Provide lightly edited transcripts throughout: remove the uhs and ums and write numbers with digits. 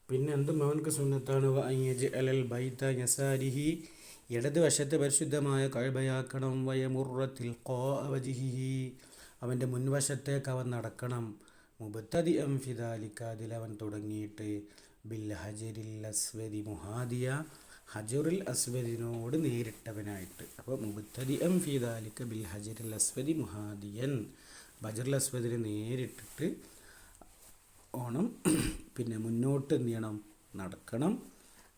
പിന്നെ എന്തും അവൻക്ക് സുന്നത്താണ്. അലൽ ബൈത്ത യസാരിഹി, ഇടത് വശത്ത് പരിശുദ്ധമായ കഅബയാക്കണം. വയമുറത്തിൽ വജിഹിഹി, അവൻ്റെ മുൻവശത്തേക്ക് അവൻ നടക്കണം. മുബ്തദിഅൻ ഫിദാലിക, അതിലവൻ തുടങ്ങിയിട്ട് ബിൽ ഹജരിൽ അസ്വദി മുഹാദിയ, ഹജറുൽ അസ്വദിനോട് നേരിട്ടവനായിട്ട്. അപ്പോൾ മുബ്തദിഅൻ ഫിദാലിക ബിൽ ഹജറിൽ അസ്വദി മുഹാദിയൻ, ഹജറുൽ അസ്വദിനെ നേരിട്ടിട്ട് ഓണം പിന്നെ മുന്നോട്ട് എന്ത് ചെയ്യണം, നടക്കണം.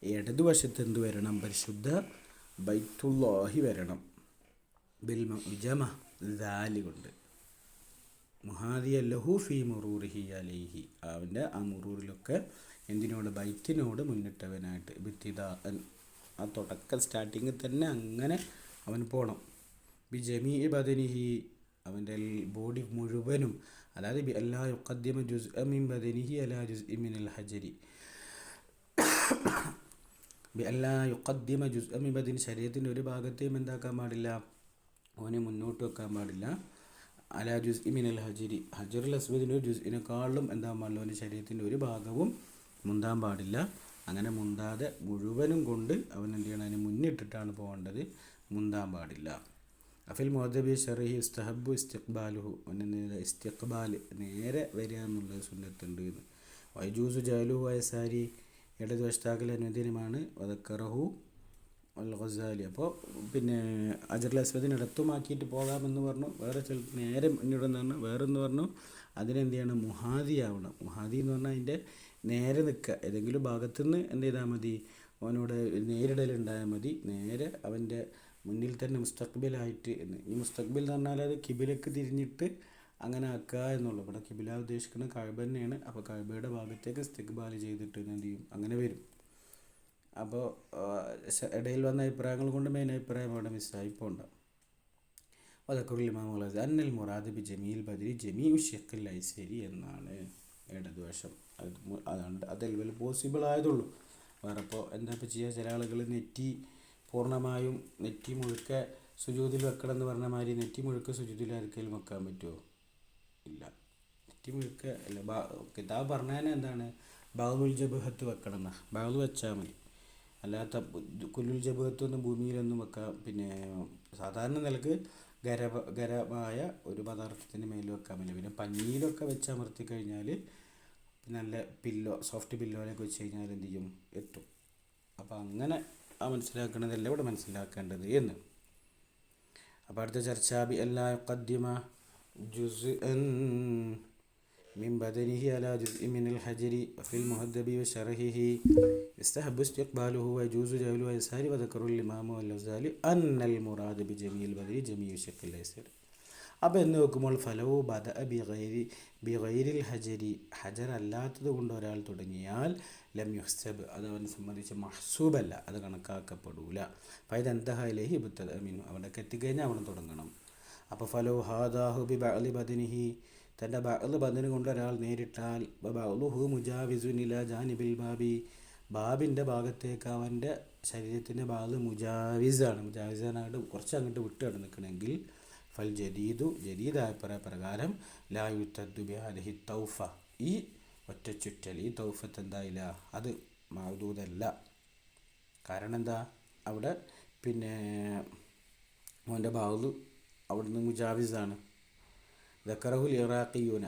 ഇടതുവശത്ത് എന്ത് വരണം, പരിശുദ്ധ ബൈത്തുല്ലാഹി വരണം. ബിൽ മുജമ ദാലി കൊണ്ട്, മുഹാദിയ ലഹു ഫി മുറൂറിഹി അലൈഹി, അവൻ്റെ ആ മുറൂറിലൊക്കെ എന്തിനോട്, ബൈത്തിനോട് മുന്നിട്ടവനായിട്ട്. ബിത്തിദാ, ആ തുടക്കം സ്റ്റാർട്ടിങ്ങിൽ തന്നെ അങ്ങനെ അവൻ പോകണം. ബി ജമീ ബദനിഹി, അവൻ്റെ ബോഡി മുഴുവനും, അതായത് ബി അല്ലാ യുഖദ്ദിമ ജുസ്അ മിൻ ബദനിഹി അലാ ജുസ്ഇ മിനൽ ഹജരി, ബി അല്ലാ യുഖദ്ദിമ ജുസ്അ മിൻ ബദനി, ശരീരത്തിൻ്റെ ഒരു ഭാഗത്തെയും എന്താക്കാൻ പാടില്ല, അവനെ മുന്നോട്ട് വെക്കാൻ പാടില്ല. അലാ ജുസ്ഇ മിനൽ ഹജരി, ഹജറുൽ അസ്വദിൻ്റെ ഒരു ജുസ്ഇനെക്കാളും എന്താ പാടില്ല, അവൻ്റെ ശരീരത്തിൻ്റെ ഒരു ഭാഗവും മുന്താൻ പാടില്ല. അങ്ങനെ മുന്താതെ മുഴുവനും കൊണ്ട് അവൻ എന്ത് ചെയ്യണം, അതിന് മുന്നിട്ടിട്ടാണ് പോകേണ്ടത്, മുന്താൻ പാടില്ല. അഫിൽ മുഅദ്ദബി ഷറഹി ഇസ്തഹബ്ബു ഇസ്തിഖ്ബാലുഹു, ഇസ്തിഖ്ബാൽ നേരെ വരിക എന്നുള്ളത് സുന്നത്തുണ്ട് എന്ന്. വൈജൂസു ജഅലുഹു വയസാരി, ഇടതുവശത്താക്കൽ അനുവദനീയമാണ്. വദക്കറഹു അൽ ഗസാലി, അപ്പോൾ പിന്നെ ഹജറുൽ അസ്വദിനിടത്തുമാക്കിയിട്ട് പോകാമെന്ന് പറഞ്ഞു. വേറെ ചില നേരെ മുന്നിടുന്ന പറഞ്ഞു, വേറെന്ന് പറഞ്ഞു അതിനെന്ത് ചെയ്യണം, മുഹാദി ആവണം. മുഹാദി എന്ന് പറഞ്ഞാൽ അതിൻ്റെ നേരെ നിൽക്കുക, ഏതെങ്കിലും ഭാഗത്തുനിന്ന് എന്ത് ചെയ്താൽ മതി, അവനോട് നേരിടലുണ്ടായാൽ മതി. നേരെ അവൻ്റെ മുന്നിൽ തന്നെ മുസ്തഖ്ബിലായിട്ട് എന്ന്. ഈ മുസ്തഖ്ബിൽ എന്ന് പറഞ്ഞാൽ അത് കിബിലക്ക് തിരിഞ്ഞിട്ട് അങ്ങനെ ആക്കുക എന്നുള്ളൂ. ഇവിടെ കിബില ഉദ്ദേശിക്കുന്നത് കഅബ തന്നെയാണ്. അപ്പോൾ കഅബയുടെ ഭാഗത്തേക്ക് ഇസ്തിഖ്ബാൽ ചെയ്തിട്ട് എന്ത് ചെയ്യും, അങ്ങനെ വരും. അപ്പോൾ ഇടയിൽ വന്ന അഭിപ്രായങ്ങൾ കൊണ്ട് മെയിൻ അഭിപ്രായം അവിടെ മിസ്സായി പോകണ്ട. വദക്കറുൽ ഇമാം അന്നൽ മുറാദ് ബി ജമീൽ ബദരി ജമീഉ ഷിഖ്ഖിൽ ഐസരി എന്നാണ് ഇടതുവശം. അതാണ് അതിൽ പോസിബിൾ ആയതുള്ളൂ. വേറെ ഇപ്പോൾ എന്താ ഇപ്പോൾ ചെയ്യുക, ചില ആളുകൾ നെറ്റി പൂർണ്ണമായും നെറ്റി മുഴുക്കെ സുജൂദിൽ വെക്കണം എന്ന് പറഞ്ഞ മാതിരി നെറ്റി മുഴുക്കെ സുജൂദിൽ ആർക്കെങ്കിലും വെക്കാൻ പറ്റുമോ? ഇല്ല. നെറ്റി മുഴുക്കെ അല്ല, കിതാബ് പറഞ്ഞാൽ എന്താണ്, ബഅ്ലുൽ ജബ്ഹത്ത് വെക്കണം എന്നാ, ബഅ്ലു വെച്ചാൽ മതി. അല്ലാത്ത കുല്ലുൽ ജബ്ഹത്തൊന്നും ഭൂമിയിലൊന്നും വെക്കാം. പിന്നെ സാധാരണ നിലക്ക് ഖരമായ ഒരു പദാർത്ഥത്തിൻ്റെ മേൽ വെക്കാൻ പറ്റില്ല. പിന്നെ പഞ്ഞിയിലൊക്കെ വെച്ച് അമർത്തി കഴിഞ്ഞാൽ നല്ല പില്ലോ, സോഫ്റ്റ് പില്ലോയിലൊക്കെ വെച്ച് കഴിഞ്ഞാൽ എന്ത് ചെയ്യും, എത്തും. അപ്പോൾ അങ്ങനെ മനസ്സിലാക്കേണ്ടതല്ല ഇവിടെ മനസ്സിലാക്കേണ്ടത് എന്ന്. അപ്പോൾ അടുത്ത ചർച്ച, ബി അല്ലാ യുഖദ്ദിമ ജുസ്അൻ മിൻ ബദനിഹി അലാ ജുസ്ഇ മിനൽ ഹജരി ഫിൽ മുഹദ്ദബി വശറഹിഹി യസ്തഹബ്ബു ഇസ്തിഖ്ബാലുഹു വയജൂസു ജഅലുഹു യസാരി വദക്കറുൽ ഇമാം അൽ ഗസാലി അന്നൽ മുറാദ് ബി ജമീൽ ബദരി ജമീഉ ഷിഖ്ഖിൽ ഐസരി. അപ്പോൾ എന്ന് നോക്കുമ്പോൾ ഫലവു ബദഅ ബിഗൈരിൽ ഹജരി, ഹജർ അല്ലാത്തത് കൊണ്ട് ഒരാൾ തുടങ്ങിയാൽ ലം യുഹ്സബ്, അത് അവനെ സംബന്ധിച്ച് മഹ്സൂബല്ല, അത് കണക്കാക്കപ്പെടൂല. ഫൈദ അന്തഹ ഇലൈഹി ഇബ്തദഅ മിൻഹു, അവിടേക്ക് എത്തിക്കഴിഞ്ഞാൽ അവൻ തുടങ്ങണം. അപ്പോൾ ഫലവു ഹാദാഹു ബി ബഅ്ലി ബദനിഹി, തൻ്റെ ബഅ്ല് ബദന് കൊണ്ട് ഒരാൾ നേരിട്ടാൽ ബഅ്ലുഹു മുജാവിസുൻ ഇലാ ജാനിബിൽ ബാബി, ബാബിൻ്റെ ഭാഗത്തേക്ക് അവൻ്റെ ശരീരത്തിൻ്റെ ബഅ്ല് മുജാവിസാണ്. മുജാവിസാനായിട്ട് കുറച്ച് അങ്ങോട്ട് വിട്ട് കിടന്നിക്കണമെങ്കിൽ ഫൽ ജദീദു, ജദീദായ പ്രകാരം ലാ യുത്തദ്ദു ബിഹാദിഹി തൗഫ, ഈ ഒറ്റ ചുറ്റൽ, ഈ തൗഫത്ത് എന്തായില്ല, അത് മഅദൂദല്ല. കാരണം എന്താ, അവിടെ പിന്നെ അവൻ്റെ ബഅ്ല് അവിടുന്ന് മുജാവിസാണ്. ദക്കറഹുൽ ഇറാഖിയൂന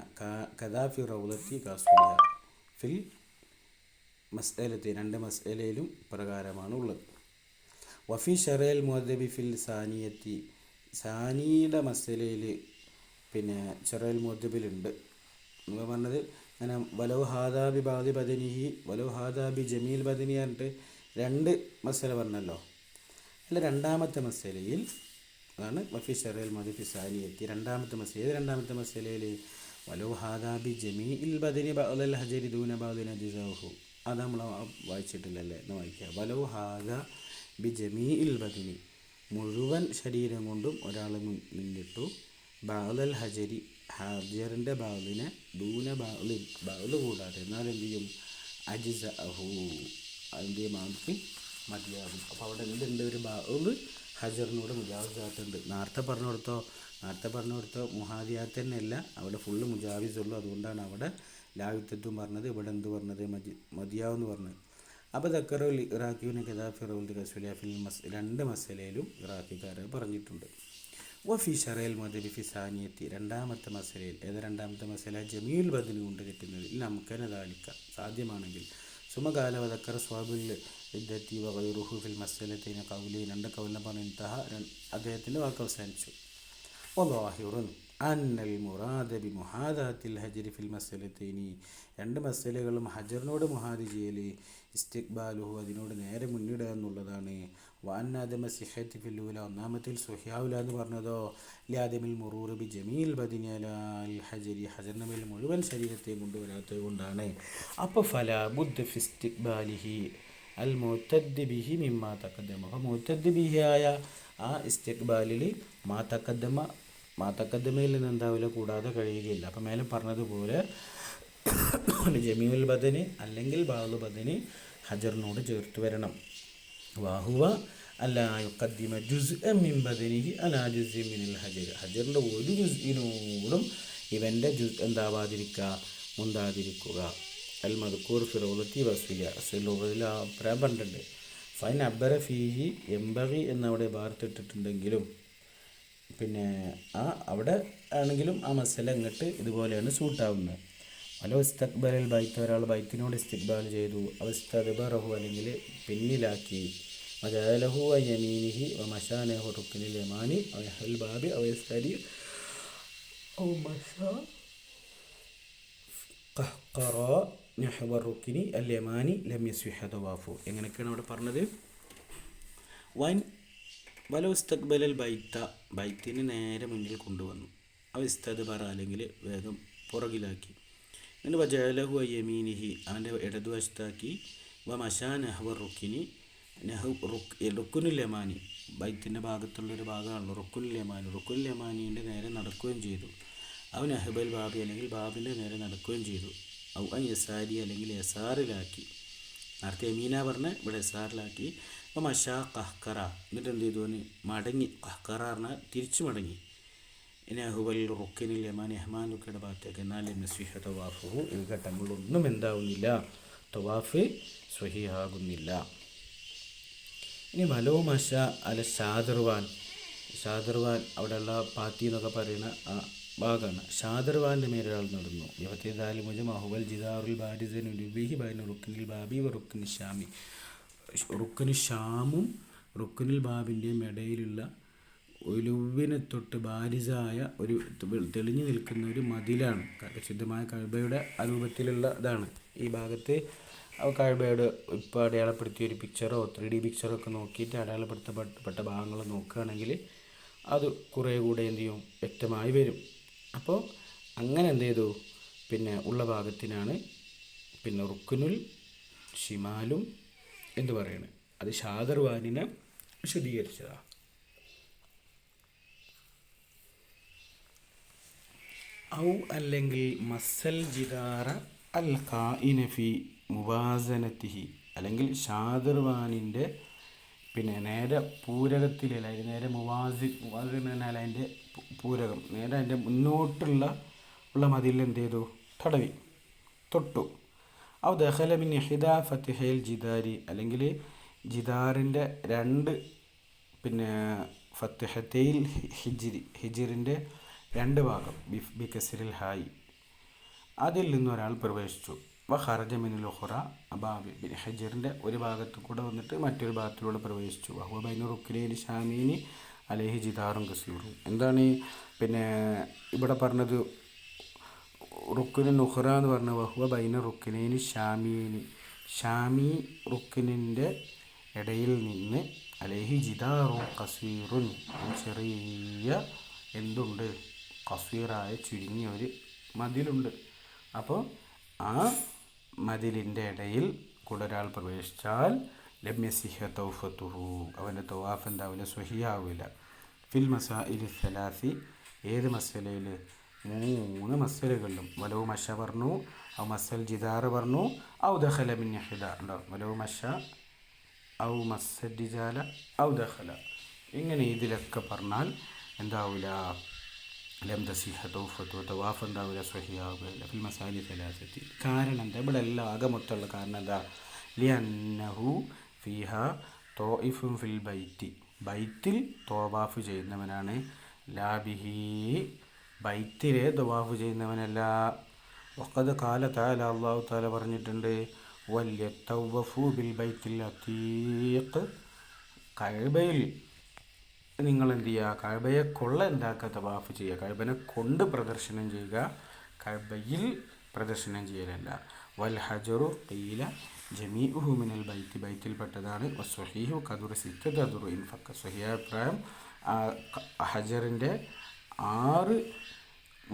കദാ ഫി റൗളത്തി കാസുലിഹ ഫിൽ മസ്അലത്തി, രണ്ട് മസ്അലയിലും പ്രകാരമാണ് ഉള്ളത്. വഫി ഷറൽ മുഅദ്ദബി ഫിൽ സാനിയത്തി, സാനിയുടെ മസലയിൽ പിന്നെ ഷറൽ മുഅദ്ദബിലുണ്ട് എന്ന് പറഞ്ഞത്. അങ്ങനെ വലൗ ഹാദാബി ബാദി ബദനിഹി വലൗ ഹാദാബി ജമീൽ ബദനി പറഞ്ഞിട്ട് രണ്ട് മസല പറഞ്ഞല്ലോ. അല്ല, രണ്ടാമത്തെ മസലയിൽ അതാണ് വഫി ഷറൽ മുഅദ്ദബി ഫി സാനിയത്തി, രണ്ടാമത്തെ മസല. ഏത് രണ്ടാമത്തെ മസലയിൽ, വലൗ ഹാദാബി ജമീഇൽ ബദനി ബഅ്ലൽ ഹജരി ദൂന ബഅ്ലിൻ അജ്സാഹു, അത് നമ്മൾ വായിച്ചിട്ടില്ലല്ലേ, എന്ന് വായിക്കുക. വലൗ ഹാദ ബി ജമീഇൽ ബദനി, മുഴുവൻ ശരീരം കൊണ്ടും ഒരാൾ മുന്നിട്ടു. ബഅ്ലൽ ഹജരി, ഹജറിൻ്റെ ബഅ്ലിനെ ദൂന ബഅ്ലിൻ, ബഅ്ല് കൂടാതെ, എന്നാൽ എന്ത് ചെയ്യും, അജ്സഅഹു, അതിൻ്റെ മാർക്ക് മതിയാകും. അപ്പോൾ അവിടെ എന്തുണ്ട്, ഒരു ബഅ്ല് ഹജറിനോട് മുജാവിസായിട്ടുണ്ട്. നേരത്തെ പറഞ്ഞിടത്തോ മുഹാദിയാത്ത് തന്നെയല്ല, അവിടെ ഫുള്ള് മുജാവിസുള്ളൂ. അതുകൊണ്ടാണ് അവിടെ ലായുദ്ധത്തും പറഞ്ഞത്, ഇവിടെ എന്ത് പറഞ്ഞത്, മതിയാവെന്ന് പറഞ്ഞത്. അപ്പോൾ ദക്കറുൽ ഇറാഖിവിനെ കഥാഫിറോൽ റസുലിയ ഫിൽ രണ്ട് മസലയിലും ഇറാഖിക്കാരെ പറഞ്ഞിട്ടുണ്ട്. വഫി ഷറയിൽ മദബി ഫി സാനിയത്തി രണ്ടാമത്തെ മസലയിൽ, രണ്ടാമത്തെ മസല ജമീൽ ബദിന് കൊണ്ട് കിട്ടുന്നത് നമുക്കനെ ദാലിക്ക സാധ്യമാണെങ്കിൽ സുമകാല വദക്കർ സ്വാബുൽ ഇദ്ദത്തി വഗൈറുഹു ഫിൽ മസലത്തൈന കൗലി രണ്ട് കൗലിനെ പറഞ്ഞ ഇൻതഹ അദ്ദേഹത്തിൻ്റെ വാക്ക് അവസാനിച്ചു. വലാഹിറുൻ അന്നൽ മുറാദ ബി മുഹാദാത്തിൽ ഹജരി ഫിൽ മസലത്തൈനി രണ്ട് മസലകളും ഹജറിനോട് മുഹാദ് ചെയ്യൽ ഇസ്തിഖ്ബാലുഹു അതിനോട് നേരെ മുന്നിടുക എന്നുള്ളതാണ്. വാന്നാദമ സിഹത്തി ഫില്ലൂല ഒന്നാമത്തിൽ സുഹിയാവുല എന്ന് പറഞ്ഞതോ ലാദമിൽ മുറൂർ ബി ജമീൽ ബദിനൽ ഹജരി ഹജറിന് മേൽ മുഴുവൻ ശരീരത്തെയും കൊണ്ടുവരാത്തത് കൊണ്ടാണ്. അപ്പോൾ ഫല ബുദ്ധ ഫിസ്തിഖ്ബാലിഹി അൽ മുഅ്തദ് ബിഹി മിമ്മാ തഖദ്ദമ. അപ്പോൾ മുഅ്തദ് ബിഹിയായ ആ ഇസ്തിഖ്ബാലിൽ മാതക്കദ്മയിൽ നിന്ന് എന്താവില്ല കൂടാതെ കഴിയുകയില്ല. അപ്പം മേലെ പറഞ്ഞതുപോലെ ജമീഉൽ ബദനി അല്ലെങ്കിൽ ബാദു ബദനി ഹജറിനോട് ചേർത്ത് വരണം. വാഹുവ അല്ലാ യുഖദ്ദിമ ജുസ്അൻ മിൻ ബദനിഹി അലാ ജുസ്ഇൻ മിനൽ ഹജർ. ഹജറിൻ്റെ ഒരു ജുസ്ഇനോടും ഇവൻ്റെ എന്താവാതിരിക്കുക, മുന്താതിരിക്കുക. അൽ മദ്കൂർ ഫി റൗളത്തി വസ്ഫിയ റസൂലുള്ളാഹിൽ അഭിപ്രായം പറഞ്ഞിട്ടുണ്ട്. ഫൈൻ അബ്ബറ ഫീഹി എംബഗി എന്നവിടെ വാർത്തിട്ടിട്ടുണ്ടെങ്കിലും പിന്നെ അവിടെ ആണെങ്കിലും ആ മസല ഇങ്ങോട്ട് ഇതുപോലെയാണ് സൂട്ടാവുന്നത്. അലോ ഇസ്തഖ്ബലൽ ബൈത്ത് ഒരാൾ ബൈത്തിനോട് ഇസ്തിഖ്ബാൽ ചെയ്തു, അവസ്തദ്ബറഹു അല്ലെങ്കിൽ പിന്നിലാക്കി, വജഅലഹു യമീനിഹി വമശാനഹു റുക്നിൽ യമാനി അവൽ ബാബി അവസ്തരി ഔ മശാ ഖഹ്ഖറ നഹ്വ റുക്നി അൽ യമാനി ലം യസ്വിഹ തവാഫു. എങ്ങനെയൊക്കെയാണ് അവിടെ പറഞ്ഞത്? വലോ ഇസ്തഖ്ബലൽ ബൈത്തിന് നേരെ മുന്നിൽ കൊണ്ടുവന്നു, അവസ്തദ്ബറ അല്ലെങ്കിൽ വേഗം പുറകിലാക്കി, എന്നിട്ട് വജഅലഹു യമീനിഹി അവൻ്റെ ഇടതുവശത്താക്കി, വമശാ നഹ്വ റുക്കിനി റുക്കുനുൽ യമാനി ബൈത്തിൻ്റെ ഭാഗത്തുള്ളൊരു ഭാഗമാണല്ലോ റുക്കുനുൽ യമാനി, റുക്കുനുൽ യമാനീൻ്റെ നേരെ നടക്കുകയും ചെയ്തു. അവൻ അഹ്ബൽ ബാബി അല്ലെങ്കിൽ ബാബിൻ്റെ നേരെ നടക്കുകയും ചെയ്തു. ഔ അൻ യസാരി അല്ലെങ്കിൽ യസാറിലാക്കി, നേരത്തെ യമീന പറഞ്ഞ് ഇവിടെ യസാറിലാക്കി. അപ്പോൾ മഷാ ഖഹ്ഖറ എന്നിട്ട് എന്ത് ചെയ്തു, മടങ്ങി. ഖഹ്ഖറ പറഞ്ഞാൽ തിരിച്ചു മടങ്ങി. ഇനി അഹുബൽ റുക്കിനിൽ യമാൻ യഹ്മാൻ റുക്കയുടെ ഭാഗത്തേക്ക്. എന്നാൽ നസ്വിഹ തവാഫുഹു ഈ ഘട്ടങ്ങളിലൊന്നും എന്താവുന്നില്ല, തവാഫ് സ്വഹിയാകുന്നില്ല. ഇനി വലോ മഷ അല്ല ഷാദർവാൻ അവിടെയുള്ള പാത്തി എന്നൊക്കെ പറയുന്ന ആ ഭാഗമാണ്. ഷാദർവാൻ്റെ മേലൊരാൾ നടന്നു. യുവത്തിദാലി മുജം അഹുബൽ ജിദാറുൽ ബാരിസൻ ഉലുബിഹി ബൈന റുക്കിനിൽ ബാബി വ റുക്കിനി ഷാമി. റുക്കിന് ഷാമും റുക്കിനുൽ ബാബിൻ്റെയും ഇടയിലുള്ള ഒലുവിനെ തൊട്ട് ബാരിസായ ഒരു തെളിഞ്ഞു നിൽക്കുന്ന ഒരു മതിലാണ്. ശുദ്ധമായ കഅബയുടെ രൂപത്തിലുള്ള ഇതാണ്. ഈ ഭാഗത്ത് കഅബയുടെ ഇപ്പോൾ അടയാളപ്പെടുത്തിയ ഒരു പിക്ചറോ 3D പിക്ചറോ ഒക്കെ നോക്കിയിട്ട് അടയാളപ്പെടുത്തപ്പെട്ട ഭാഗങ്ങൾ നോക്കുകയാണെങ്കിൽ അത് കുറേ കൂടെ എന്ത് ചെയ്യും, വ്യക്തമായി വരും. അപ്പോൾ അങ്ങനെ എന്ത് ചെയ്തു, പിന്നെ ഉള്ള ഭാഗത്തിനാണ് പിന്നെ റുക്കുനുൽ ഷിമാലും എന്ന് പറയുന്നത്. അത് ഷാദർവാനിനെ വിശദീകരിച്ചതാണ്. ഔ അല്ലെങ്കിൽ മസൽ ജിദാറ അൽ ഖായിന ഫി മുവാസനത്തിഹി അല്ലെങ്കിൽ ഷാദർവാനിൻ്റെ പിന്നെ നേരെ പൂരകത്തിലല്ല, അതിന് നേരെ മുവാസിനാൽ അതിൻ്റെ പൂരകം നേരെ അതിൻ്റെ മുന്നോട്ടുള്ള മതിലിൽ എന്ത് ചെയ്തു, തൊട്ടു. ഔ ദഖല മിൻ ഇഹ്ദാ ഫത്ഹയിൽ ജിദാരി അല്ലെങ്കിൽ ജിദാറിൻ്റെ രണ്ട് പിന്നെ ഫത്ഹത്തയിൽ ഹിജിറിൻ്റെ രണ്ട് ഭാഗം ബി കസ്രിൽ ഹായി അതിൽ നിന്നൊരാൾ പ്രവേശിച്ചു. വ ഖറജ മിനൽ ഉഖറ അബാബി ബിൻ ഹജറിൻ്റെ ഒരു ഭാഗത്ത് കൂടെ വന്നിട്ട് മറ്റൊരു ഭാഗത്തിലൂടെ പ്രവേശിച്ചു. വഹുവ ബൈന റുക്നൈനി ഷാമീനി അലൈഹി ജിദാറും കസീറും. എന്താണ് പിന്നെ ഇവിടെ പറഞ്ഞത്? റുക്കുനു നുഖറ എന്ന് പറഞ്ഞ വഹുവ ബൈന റുക്നൈനി ഷാമി റുക്കിനിൻ്റെ ഇടയിൽ നിന്ന് അലൈഹി ജിദാറും കസീറുൻ ചെറിയ എന്തുണ്ട്, കസീറായ ചുരുങ്ങിയ ഒരു മതിലുണ്ട്. അപ്പോൾ ആ മതിലിൻ്റെ ഇടയിൽ കൂടെ ഒരാൾ പ്രവേശിച്ചാൽ ലമ്യസിഹ തൗഫത്തുഹു അവൻ്റെ തവാഫ് എന്താവില്ല, സ്വഹിയാവില്ല. ഫിൽ മസാഇൽ സലാസി ഏത് മസലയിൽ? 3 മസലകളിലും. വലോ മഷ പറഞ്ഞു, ഔ മസൽ ജിദാർ പറഞ്ഞു, ഔ ദഖല മിൻ ഇഹ്ദ ഉണ്ടാവും. വലോ മഷ ഔ മസൽ ജിജാല ഔ ദഖല ഇങ്ങനെ ഇതിലൊക്കെ പറഞ്ഞാൽ എന്താവില്ല, ലം തസിഹ തൗഫത്തു തവാഫ് എന്താവില്ല സ്വഹിയാവുകയില്ല ഫിൽ മസാലി സലാസത്തി. കാരണം എന്താ ഇവിടെ എല്ലാം ആകെ മൊത്തമുള്ള കാരണം എന്താ? ലിഅന്നഹു ഫിഹ തോയിഫും ഫിൽ ബൈത്തി, ബൈത്തിൽ തവാഫ് ചെയ്യുന്നവനാണ്. ലാബിഹി ബൈത്തിലെ തവാഫ് ചെയ്യുന്നവനല്ല. വഖദ് ഖാല തആല അല്ലാഹു തആല പറഞ്ഞിട്ടുണ്ട് വല്യതവഫു ബിൽ ബൈത്തിൽ അതീഖ്, കഅബയിൽ നിങ്ങൾ എന്ത് ചെയ്യുക? കഅബയെ കൊള്ള എന്താക്കുക? തവാഫ് ചെയ്യുക. കഅബനെ കൊണ്ട് പ്രദർശനം ചെയ്യുക, കഅബയിൽ പ്രദർശനം ചെയ്യലല്ല. വൽ ഹജറു ഖീല ജമീഉഹു മിനൽ ബൈത്തി, ബൈത്തിൽപ്പെട്ടതാണ്. വസ്വഹീഹു ഖദറു സിത്തത്തി അദ്റുഇൻ ഫഖത്ത്, സ്വഹീഹായ അഭിപ്രായം ഹജറിൻ്റെ 6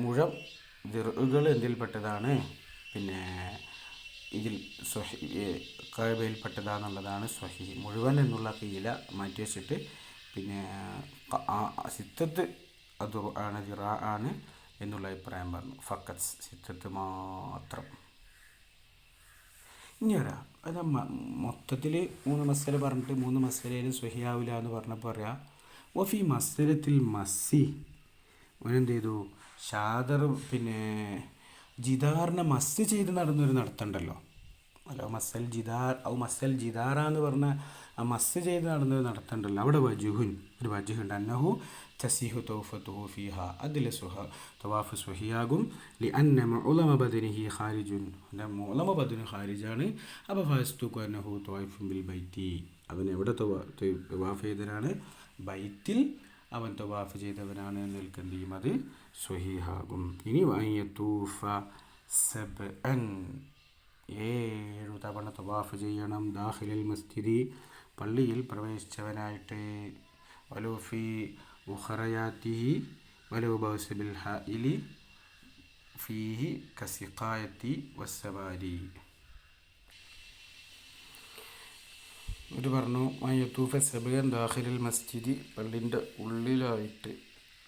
മുഴം ദിർഉകൾ എന്തിൽപ്പെട്ടതാണ്? പിന്നെ ഇതിൽ കഅബയിൽപ്പെട്ടതാണെന്നുള്ളതാണ് സ്വഹീഹ്. മുഴുവൻ എന്നുള്ള ഖീല മാറ്റി വെച്ചിട്ട് പിന്നെ സിത്തത്ത് അത് ആണ് ദിറാ ആണ് എന്നുള്ള അഭിപ്രായം പറഞ്ഞു. ഫക്കത്ത് സിത്തത്ത് മാത്രം. ഇനിയൊരാ അത് മൊത്തത്തിൽ 3 മസ്അല പറഞ്ഞിട്ട് 3 മസ്അലയിൽ സ്വഹിയാവില്ല എന്ന് പറഞ്ഞപ്പോൾ പറയാം വഫി മസ്അലത്തിൽ മസ്സി അവനെന്ത് ചെയ്തു? ഷാദർ പിന്നെ ജിദാറിനെ മസ്സ് ചെയ്ത് നടന്നൊരു നടത്തണ്ടല്ലോ. അല്ല മസ്സൽ ജിദാർ മസ്സൽ ജിദാറ എന്ന് പറഞ്ഞാൽ ആ മസ്സ് ചെയ്ത് നടന്നൊരു നടത്തണ്ടല്ലോ. അവിടെ വജുഹുൻ ഒരു വജുഹുണ്ട്. അന്നഹു തസിഹു തൗഫത്തുഹു ഫിഹ, അതിലെ തവാഫ് സ്വഹിയാകും. ലി അന്ന മുഅ്ലമ ബദനിഹി ഖാരിജുൻ, മുഅ്ലമ ബദനു ഖാരിജാണ്. അപ്പോൾ ഫസ്തുഖു അന്നഹു തവാഫുൻ ബിൽ ബൈത്തി, അവൻ എവിടെ തവാഫ് ചെയ്തവനാണ്? ബൈത്തിൽ അവൻ തവാഫ് ചെയ്തവനാണ് എന്ന് എന്ത് ചെയ്യും? അത് സ്വഹീഹാകും. ഇനി വയതൂഫ സബ്അൻ, 7 തവണ തവാഫ് ചെയ്യണം. ദാഖിലൽ മസ്ജിദി, പള്ളിയിൽ പ്രവേശിച്ചവനായിട്ട്. വലൂഫി ഉഖറയാത്തിഹി വലൂ ബൗസ ബിൽ ഹായിലി ഫീഹി കസിഖായത്തി വസ്സവാരി. ഒരു പറഞ്ഞു വയതൂഫ സബ്അൻ ദാഖിലൽ മസ്ജിദി, പള്ളിൻ്റെ ഉള്ളിലായിട്ട്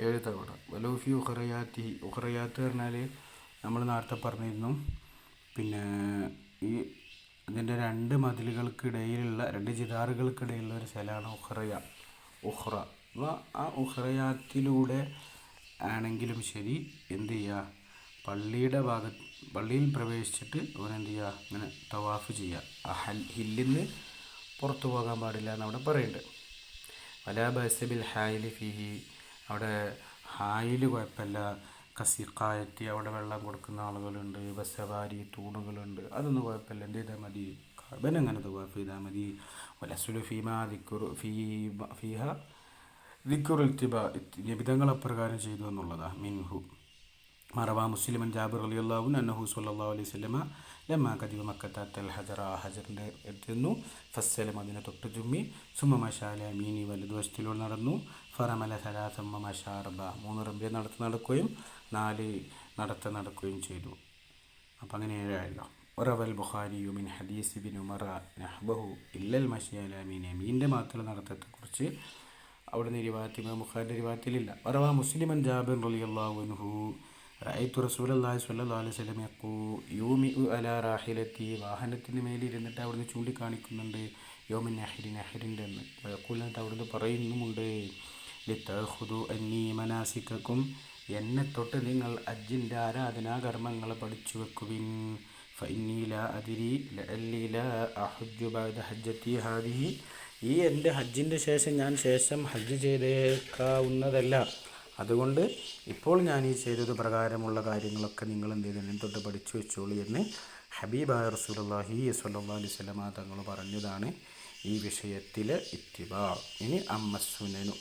7 തവണ. വലൂഫി ഉഖറയാത്തിഹി, ഉഖറയാത്ത് പറഞ്ഞാൽ നമ്മൾ നേരത്തെ പറഞ്ഞിരുന്നു പിന്നെ ഈ ഇതിൻ്റെ 2 മതിലുകൾക്കിടയിലുള്ള 2 ജിദാറുകൾക്കിടയിലുള്ള ഒരു സ്ഥലമാണ് ഉഖ്റ. അപ്പോൾ ആ ഉഖ്റയാത്തിലൂടെ ആണെങ്കിലും ശരി എന്ത് ചെയ്യുക? പള്ളിയിൽ പ്രവേശിച്ചിട്ട് അവനെന്ത് ചെയ്യുക? ഇങ്ങനെ തവാഫ് ചെയ്യുക. ആ ഹില്ലിൽ നിന്ന് പുറത്തു പോകാൻ പാടില്ല എന്നവിടെ പറയുന്നുണ്ട്. വലാ ബഅസ ബിൽ ഹായിലി ഫീഹി, അവിടെ ഹായിൽ കുഴപ്പമില്ല. കസിഖായത്തി, അവിടെ വെള്ളം കൊടുക്കുന്ന ആളുകളുണ്ട്. ബസ്സവാരി, തൂണുകളുണ്ട്. അതൊന്നും കുഴപ്പമില്ല. എന്ത് ചെയ്താൽ മതി? കഅബനെ തവാഫ് ചെയ്താൽ മതി. വലസ്ലു ഫീമാ ഫീഹ ദിക്റുൽ ഇത്തിബാ, നിബിധങ്ങൾ അപ്രകാരം ചെയ്തു എന്നുള്ളതാണ്. മിൻഹു മറവാ മുസ്ലിമൻ ജാബിർ റളിയല്ലാഹു അൻഹു സ്വല്ലല്ലാഹു അലൈഹി വസല്ലമ ലമ്മാ ഖദിമ മക്കത്ത അത്തൽ ഹജറ, ഹജറിൻ്റെ എടുത്തിരുന്നു. ഫസ്സലം, അതിനെ തൊട്ട് ചുമ്മി. സുമ്മ മശാല മീനി, വലതുവശത്തിലൂടെ നടന്നു. ഫറമല സലാസമ്മ മഷാർബ, 3 റംബിയ നടക്കുകയും 4 നടക്കുകയും ചെയ്തു. അപ്പം അങ്ങനെ 7 ആയല്ലോ. ഒറവൽ ബുഖാരിയു മിൻ ഹദീസ് ബിൻ ഉമറ നഹ്ബഹു ഇല്ലൽ മശിയല മീൻ, മീൻ്റെ മാത്രം നടത്തത്തെക്കുറിച്ച് അവിടെ നിന്ന് റിവായത്ത് ബുഖാരിയുടെ റിവായത്തിലില്ല. ഒറവാ മുസ്ലിമൻ ജാബിർ റളിയല്ലാഹു അൻഹു റഅയ്തു റസൂലല്ലാഹി സ്വല്ലല്ലാഹു അലൈഹി വസല്ലം യൂമിഉ അലാ റാഹിലത്തി, വാഹനത്തിന് മേലിരുന്നിട്ട് അവിടുന്ന് ചൂണ്ടിക്കാണിക്കുന്നുണ്ട്. യോമിൻ നഹ്റിൻ്റെ എന്ന് യഖൂലിനകത്ത് അവിടുന്ന് പറയുന്നുമുണ്ട് ലിതഖുദു അന്നി മനാസിക്കക്കും, എന്നെ തൊട്ട് നിങ്ങൾ ഹജ്ജിൻ്റെ ആരാധനാകർമ്മങ്ങൾ പഠിച്ചു വെക്കുവിൻ. ഫഇന്നി ലാ അദ്രി ലഅല്ലി ലാ അഹുജ്ജു ബഅദ ഹജ്ജത്തി ഹാദിഹി, ഈ എൻ്റെ ഹജ്ജിൻ്റെ ശേഷം ഞാൻ ഹജ്ജ് ചെയ്തേക്കാവുന്നതല്ല. അതുകൊണ്ട് ഇപ്പോൾ ഞാൻ ഈ ചെയ്തത് പ്രകാരമുള്ള കാര്യങ്ങളൊക്കെ നിങ്ങൾ എന്ത് ചെയ്തു? എന്നെ തൊട്ട് പഠിച്ചു വെച്ചോളൂ എന്ന് ഹബീബായ റസൂലുള്ളാഹി സ്വല്ലല്ലാഹു അലൈഹി വസല്ലമ തങ്ങൾ പറഞ്ഞതാണ് ഈ വിഷയത്തിലെ ഇത്തിബാ. ഇനി അമ്മസുനനു,